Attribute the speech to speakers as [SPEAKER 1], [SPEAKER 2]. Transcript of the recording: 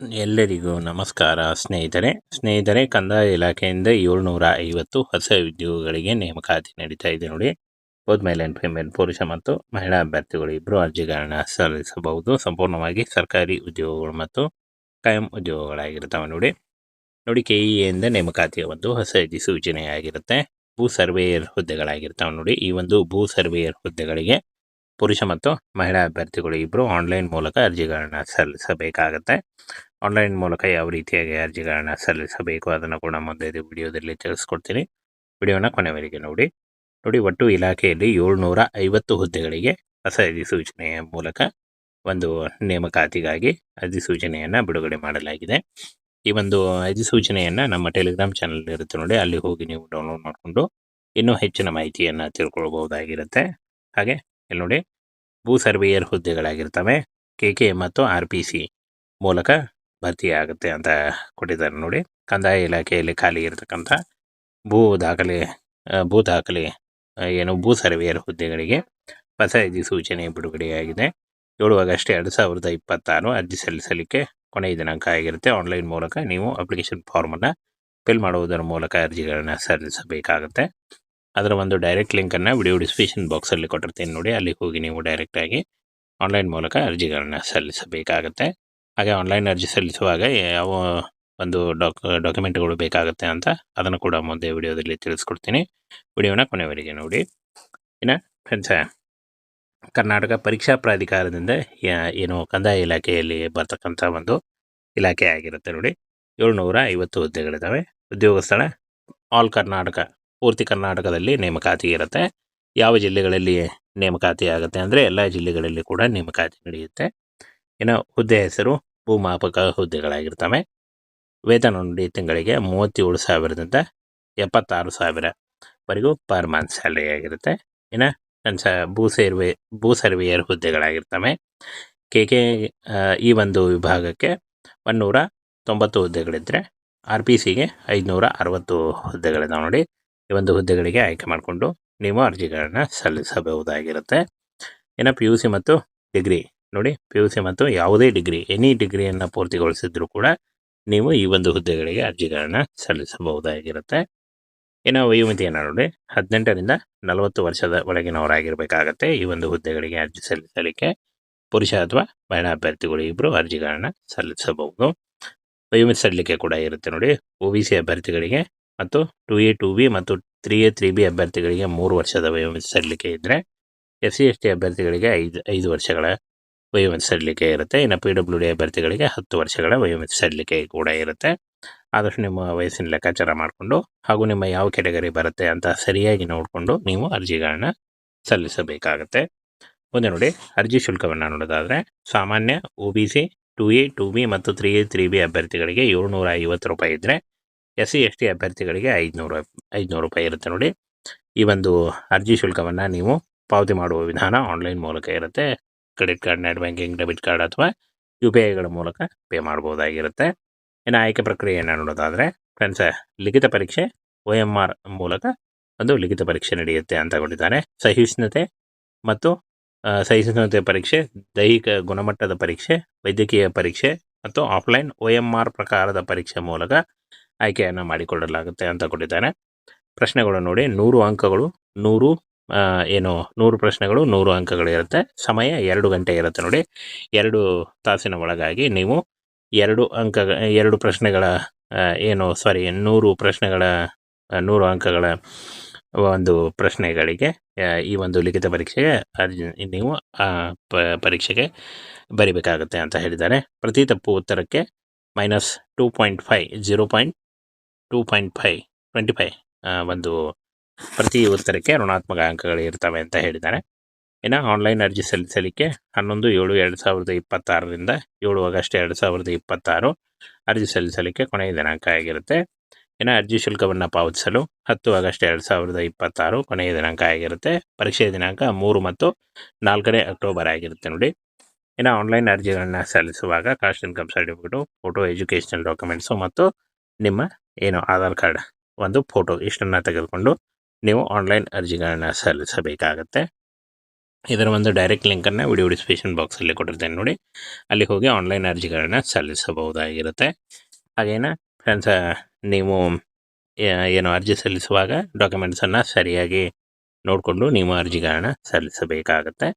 [SPEAKER 1] ಎಲ್ಲರಿಗೂ ನಮಸ್ಕಾರ ಸ್ನೇಹಿತರೆ ಕಂದಾಯ ಇಲಾಖೆಯಿಂದ 750 ಹೊಸ ಉದ್ಯೋಗಗಳಿಗೆ ನೇಮಕಾತಿ ನಡೀತಾ ಇದೆ ನೋಡಿ. ಬೋತ್ ಮೇಲ್ ಅಂಡ್ ಫಿಮೇಲ್ ಪುರುಷ ಮತ್ತು ಮಹಿಳಾ ಅಭ್ಯರ್ಥಿಗಳು ಇಬ್ಬರು ಅರ್ಜಿಗಳನ್ನ ಸಲ್ಲಿಸಬಹುದು. ಸಂಪೂರ್ಣವಾಗಿ ಸರ್ಕಾರಿ ಉದ್ಯೋಗಗಳು ಮತ್ತು ಕಾಯಂ ಉದ್ಯೋಗಗಳಾಗಿರ್ತವೆ ನೋಡಿ ಕೆಇಎಯಿಂದ ನೇಮಕಾತಿಯ ಒಂದು ಹೊಸ ಅಧಿಸೂಚನೆಯಾಗಿರುತ್ತೆ. ಭೂ ಸರ್ವೇಯರ್ ಹುದ್ದೆಗಳಾಗಿರ್ತವೆ ನೋಡಿ. ಈ ಒಂದು ಭೂ ಸರ್ವೇಯರ್ ಹುದ್ದೆಗಳಿಗೆ ಪುರುಷ ಮತ್ತು ಮಹಿಳಾ ಅಭ್ಯರ್ಥಿಗಳು ಇಬ್ಬರು ಆನ್ಲೈನ್ ಮೂಲಕ ಅರ್ಜಿಗಳನ್ನ ಸಲ್ಲಿಸಬೇಕಾಗತ್ತೆ. ಆನ್ಲೈನ್ ಮೂಲಕ ಯಾವ ರೀತಿಯಾಗಿ ಅರ್ಜಿಗಳನ್ನ ಸಲ್ಲಿಸಬೇಕು ಅದನ್ನು ಕೂಡ ಮುಂದೆ ವಿಡಿಯೋದಲ್ಲಿ ತಿಳಿಸ್ಕೊಡ್ತೀನಿ. ವಿಡಿಯೋನ ಕೊನೆವರೆಗೆ ನೋಡಿ. ಒಟ್ಟು ಇಲಾಖೆಯಲ್ಲಿ 750 ಹುದ್ದೆಗಳಿಗೆ ಹೊಸ ಅಧಿಸೂಚನೆಯ ಮೂಲಕ ಒಂದು ನೇಮಕಾತಿಗಾಗಿ ಅಧಿಸೂಚನೆಯನ್ನು ಬಿಡುಗಡೆ ಮಾಡಲಾಗಿದೆ. ಈ ಒಂದು ಅಧಿಸೂಚನೆಯನ್ನು ನಮ್ಮ ಟೆಲಿಗ್ರಾಮ್ ಚಾನಲ್ ಇರುತ್ತೆ ನೋಡಿ, ಅಲ್ಲಿ ಹೋಗಿ ನೀವು ಡೌನ್ಲೋಡ್ ಮಾಡಿಕೊಂಡು ಇನ್ನೂ ಹೆಚ್ಚಿನ ಮಾಹಿತಿಯನ್ನು ತಿಳ್ಕೊಳ್ಬಹುದಾಗಿರುತ್ತೆ. ಹಾಗೆ ಇಲ್ಲಿ ನೋಡಿ, ಭೂ ಸರ್ವೇಯರ್ ಹುದ್ದೆಗಳಾಗಿರ್ತವೆ. KK ಮತ್ತು RPC ಮೂಲಕ ಭರ್ತಿಯಾಗುತ್ತೆ ಅಂತ ಕೊಟ್ಟಿದ್ದಾರೆ ನೋಡಿ. ಕಂದಾಯ ಇಲಾಖೆಯಲ್ಲಿ ಖಾಲಿ ಇರತಕ್ಕಂಥ ಭೂ ದಾಖಲೆ ಭೂ ಸರ್ವೇಯರ್ ಹುದ್ದೆಗಳಿಗೆ ಹೊಸ ಅಧಿಸೂಚನೆ ಬಿಡುಗಡೆಯಾಗಿದೆ. 7 ಆಗಸ್ಟ್ 2026 ಅರ್ಜಿ ಸಲ್ಲಿಸಲಿಕ್ಕೆ ಕೊನೆಯ ದಿನಾಂಕ ಆಗಿರುತ್ತೆ. ಆನ್ಲೈನ್ ಮೂಲಕ ನೀವು ಅಪ್ಲಿಕೇಶನ್ ಫಾರ್ಮನ್ನು ಫಿಲ್ ಮಾಡುವುದರ ಮೂಲಕ ಅರ್ಜಿಗಳನ್ನ ಸಲ್ಲಿಸಬೇಕಾಗುತ್ತೆ. ಅದರ ಒಂದು ಡೈರೆಕ್ಟ್ ಲಿಂಕನ್ನು ವಿಡಿಯೋ ಡಿಸ್ಕ್ರಿಪ್ಷನ್ ಬಾಕ್ಸಲ್ಲಿ ಕೊಟ್ಟಿರ್ತೀನಿ ನೋಡಿ, ಅಲ್ಲಿ ಹೋಗಿ ನೀವು ಡೈರೆಕ್ಟಾಗಿ ಆನ್ಲೈನ್ ಮೂಲಕ ಅರ್ಜಿಗಳನ್ನ ಸಲ್ಲಿಸಬೇಕಾಗತ್ತೆ. ಹಾಗೆ ಆನ್ಲೈನ್ ಅರ್ಜಿ ಸಲ್ಲಿಸುವಾಗ ಯಾವ ಒಂದು ಡಾಕ್ಯುಮೆಂಟ್ಗಳು ಬೇಕಾಗುತ್ತೆ ಅಂತ ಅದನ್ನು ಕೂಡ ಮುಂದೆ ವಿಡಿಯೋದಲ್ಲಿ ತಿಳಿಸ್ಕೊಡ್ತೀನಿ. ವಿಡಿಯೋನ ಕೊನೆವರೆಗೆ ನೋಡಿ. ಇನ್ನು ಫ್ರೆಂಡ್ಸ, ಕರ್ನಾಟಕ ಪರೀಕ್ಷಾ ಪ್ರಾಧಿಕಾರದಿಂದ ಏನು ಕಂದಾಯ ಇಲಾಖೆಯಲ್ಲಿ ಬರ್ತಕ್ಕಂಥ ಒಂದು ಇಲಾಖೆ ಆಗಿರುತ್ತೆ ನೋಡಿ. 750 ಹುದ್ದೆಗಳಿದ್ದಾವೆ. ಉದ್ಯೋಗ ಸ್ಥಳ ಆಲ್ ಕರ್ನಾಟಕ, ಪೂರ್ತಿ ಕರ್ನಾಟಕದಲ್ಲಿ ನೇಮಕಾತಿ ಇರುತ್ತೆ. ಯಾವ ಜಿಲ್ಲೆಗಳಲ್ಲಿ ನೇಮಕಾತಿ ಆಗುತ್ತೆ ಅಂದರೆ ಎಲ್ಲ ಜಿಲ್ಲೆಗಳಲ್ಲಿ ಕೂಡ ನೇಮಕಾತಿ ನಡೆಯುತ್ತೆ. ಇನ್ನು ಹುದ್ದೆ ಹೆಸರು ಭೂಮಾಪಕ ಹುದ್ದೆಗಳಾಗಿರ್ತವೆ. ವೇತನ ನೋಡಿ ತಿಂಗಳಿಗೆ 37,000ದಿಂದ 76,000ವರೆಗೂ ಪರ್ ಮಂತ್ ಸ್ಯಾಲರಿ ಆಗಿರುತ್ತೆ. ಇನ್ನು ಭೂ ಸರ್ವೇಯರ್ ಹುದ್ದೆಗಳಾಗಿರ್ತವೆ. KK ಈ ಒಂದು ವಿಭಾಗಕ್ಕೆ 190 ಹುದ್ದೆಗಳಿದ್ದರೆ RPCಗೆ 560 ಹುದ್ದೆಗಳಿದಾವೆ ನೋಡಿ. ಈ ಒಂದು ಹುದ್ದೆಗಳಿಗೆ ಆಯ್ಕೆ ಮಾಡಿಕೊಂಡು ನೀವು ಅರ್ಜಿಗಳನ್ನು ಸಲ್ಲಿಸಬಹುದಾಗಿರುತ್ತೆ. ಇನ್ನು PUC ಮತ್ತು ಡಿಗ್ರಿ ನೋಡಿ, PUC ಮತ್ತು ಯಾವುದೇ ಡಿಗ್ರಿ, ಎನಿ ಡಿಗ್ರಿಯನ್ನು ಪೂರ್ತಿಗೊಳಿಸಿದ್ರು ಕೂಡ ನೀವು ಈ ಒಂದು ಹುದ್ದೆಗಳಿಗೆ ಅರ್ಜಿಗಳನ್ನ ಸಲ್ಲಿಸಬಹುದಾಗಿರುತ್ತೆ. ಇನ್ನು ವಯೋಮಿತಿಯನ್ನು ನೋಡಿ, 18ರಿಂದ 40 ವರ್ಷದ ಒಳಗಿನವರಾಗಿರಬೇಕಾಗತ್ತೆ ಈ ಒಂದು ಹುದ್ದೆಗಳಿಗೆ ಅರ್ಜಿ ಸಲ್ಲಿಸಲಿಕ್ಕೆ. ಪುರುಷ ಅಥವಾ ಮಹಿಳಾ ಅಭ್ಯರ್ಥಿಗಳು ಇಬ್ಬರು ಅರ್ಜಿಗಳನ್ನ ಸಲ್ಲಿಸಬಹುದು. ವಯೋಮಿತಿ ಸಲ್ಲಿಕೆ ಕೂಡ ಇರುತ್ತೆ ನೋಡಿ. OBC ಅಭ್ಯರ್ಥಿಗಳಿಗೆ ಮತ್ತು 2A 2B ಮತ್ತು 3A 3B ಅಭ್ಯರ್ಥಿಗಳಿಗೆ 3 ವರ್ಷದ ವಯೋಮಿತಿ ಸಲ್ಲಿಕೆ ಇದ್ದರೆ, SC ST ಅಭ್ಯರ್ಥಿಗಳಿಗೆ 5 ವರ್ಷಗಳ ವಯೋಮಿತಿ ಸಲ್ಲಿಕೆ ಇರುತ್ತೆ. ಇನ್ನು PWD ಅಭ್ಯರ್ಥಿಗಳಿಗೆ 10 ವರ್ಷಗಳ ವಯೋಮಿತಿ ಸಲ್ಲಿಕೆ ಕೂಡ ಇರುತ್ತೆ. ಆದಷ್ಟು ನಿಮ್ಮ ವಯಸ್ಸಿನ ಲೆಕ್ಕಾಚಾರ ಮಾಡಿಕೊಂಡು ಹಾಗೂ ನಿಮ್ಮ ಯಾವ ಕ್ಯಾಟಗರಿ ಬರುತ್ತೆ ಅಂತ ಸರಿಯಾಗಿ ನೋಡಿಕೊಂಡು ನೀವು ಅರ್ಜಿಗಳನ್ನ ಸಲ್ಲಿಸಬೇಕಾಗತ್ತೆ. ಮುಂದೆ ನೋಡಿ, ಅರ್ಜಿ ಶುಲ್ಕವನ್ನು ನೋಡೋದಾದರೆ ಸಾಮಾನ್ಯ OBC 2A 2B ಮತ್ತು 3A 3B ಅಭ್ಯರ್ಥಿಗಳಿಗೆ 750 ರೂಪಾಯಿ ಇದ್ದರೆ, SC ST ಅಭ್ಯರ್ಥಿಗಳಿಗೆ 500 ರೂಪಾಯಿ ಇರುತ್ತೆ ನೋಡಿ. ಈ ಒಂದು ಅರ್ಜಿ ಶುಲ್ಕವನ್ನು ನೀವು ಪಾವತಿ ಮಾಡುವ ವಿಧಾನ ಆನ್ಲೈನ್ ಮೂಲಕ ಇರುತ್ತೆ. Credit card, net banking, debit card ಅಥವಾ UPIಗಳ ಮೂಲಕ ಪೇ ಮಾಡ್ಬೋದಾಗಿರುತ್ತೆ. ಇನ್ನು ಆಯ್ಕೆ ಪ್ರಕ್ರಿಯೆಯನ್ನು ನೋಡೋದಾದರೆ ಫ್ರೆಂಡ್ಸ್, ಲಿಖಿತ ಪರೀಕ್ಷೆ OMR ಮೂಲಕ ಒಂದು ಲಿಖಿತ ಪರೀಕ್ಷೆ ನಡೆಯುತ್ತೆ ಅಂತ ಕೊಟ್ಟಿದ್ದಾರೆ. ಸಹಿಷ್ಣುತೆ ಪರೀಕ್ಷೆ, ದೈಹಿಕ ಗುಣಮಟ್ಟದ ಪರೀಕ್ಷೆ, ವೈದ್ಯಕೀಯ ಪರೀಕ್ಷೆ ಮತ್ತು ಆಫ್ಲೈನ್ OMR ಪ್ರಕಾರದ ಪರೀಕ್ಷೆ ಮೂಲಕ ಆಯ್ಕೆಯನ್ನು ಮಾಡಿಕೊಳ್ಳಲಾಗುತ್ತೆ ಅಂತ ಕೊಟ್ಟಿದ್ದಾರೆ. ಪ್ರಶ್ನೆಗಳು ನೋಡಿ, 100 ಅಂಕಗಳು, 100 ಪ್ರಶ್ನೆಗಳು 100 ಅಂಕಗಳು ಇರುತ್ತೆ. ಸಮಯ 2 ಗಂಟೆ ಇರುತ್ತೆ ನೋಡಿ. 2 ತಾಸಿನ ಒಳಗಾಗಿ ನೀವು 100 ಅಂಕಗಳ ಒಂದು ಪ್ರಶ್ನೆಗಳಿಗೆ ಈ ಒಂದು ಲಿಖಿತ ಪರೀಕ್ಷೆಗೆ ನೀವು ಪರೀಕ್ಷೆಗೆ ಬರಿಬೇಕಾಗುತ್ತೆ ಅಂತ ಹೇಳಿದ್ದಾರೆ. ಪ್ರತಿ ತಪ್ಪು ಉತ್ತರಕ್ಕೆ -2.5 0.2.5 ಒಂದು ಪ್ರತಿ ಉತ್ತರಕ್ಕೆ ಋಣಾತ್ಮಕ ಅಂಕಗಳು ಇರ್ತವೆ ಅಂತ ಹೇಳಿದ್ದಾರೆ. ಇನ್ನು ಆನ್ಲೈನ್ ಅರ್ಜಿ ಸಲ್ಲಿಸಲಿಕ್ಕೆ 11/7/2026ರಿಂದ 7 ಆಗಸ್ಟ್ 2026 ಅರ್ಜಿ ಸಲ್ಲಿಸಲಿಕ್ಕೆ ಕೊನೆಯ ದಿನಾಂಕ ಆಗಿರುತ್ತೆ. ಇನ್ನು ಅರ್ಜಿ ಶುಲ್ಕವನ್ನು ಪಾವತಿಸಲು 10 ಆಗಸ್ಟ್ 2026 ಕೊನೆಯ ದಿನಾಂಕ ಆಗಿರುತ್ತೆ. ಪರೀಕ್ಷೆಯ ದಿನಾಂಕ 3 ಮತ್ತು 4 ಅಕ್ಟೋಬರ್ ಆಗಿರುತ್ತೆ ನೋಡಿ. ಇನ್ನು ಆನ್ಲೈನ್ ಅರ್ಜಿಗಳನ್ನ ಸಲ್ಲಿಸುವಾಗ caste income certificate, photo, educational documents ಮತ್ತು ನಿಮ್ಮ ಆಧಾರ್ ಕಾರ್ಡ್ ಒಂದು ಫೋಟೋ ಇಷ್ಟನ್ನು ತೆಗೆದುಕೊಂಡು ನೀವು ಆನ್ಲೈನ್ ಅರ್ಜಿಗಳನ್ನ ಸಲ್ಲಿಸಬೇಕಾಗತ್ತೆ. ಇದರ ಒಂದು ಡೈರೆಕ್ಟ್ ಲಿಂಕನ್ನು ವಿಡಿಯೋ ಡಿಸ್ಕ್ರಿಪ್ಷನ್ ಬಾಕ್ಸಲ್ಲಿ ಕೊಟ್ಟಿರ್ತೇನೆ ನೋಡಿ, ಅಲ್ಲಿ ಹೋಗಿ ಆನ್ಲೈನ್ ಅರ್ಜಿಗಳನ್ನು ಸಲ್ಲಿಸಬಹುದಾಗಿರುತ್ತೆ. ಹಾಗೇನ ಫ್ರೆಂಡ್ಸ್, ನೀವು ಏನು ಅರ್ಜಿ ಸಲ್ಲಿಸುವಾಗ ಡಾಕ್ಯುಮೆಂಟ್ಸನ್ನು ಸರಿಯಾಗಿ ನೋಡಿಕೊಂಡು ನೀವು ಅರ್ಜಿಗಳನ್ನ ಸಲ್ಲಿಸಬೇಕಾಗತ್ತೆ.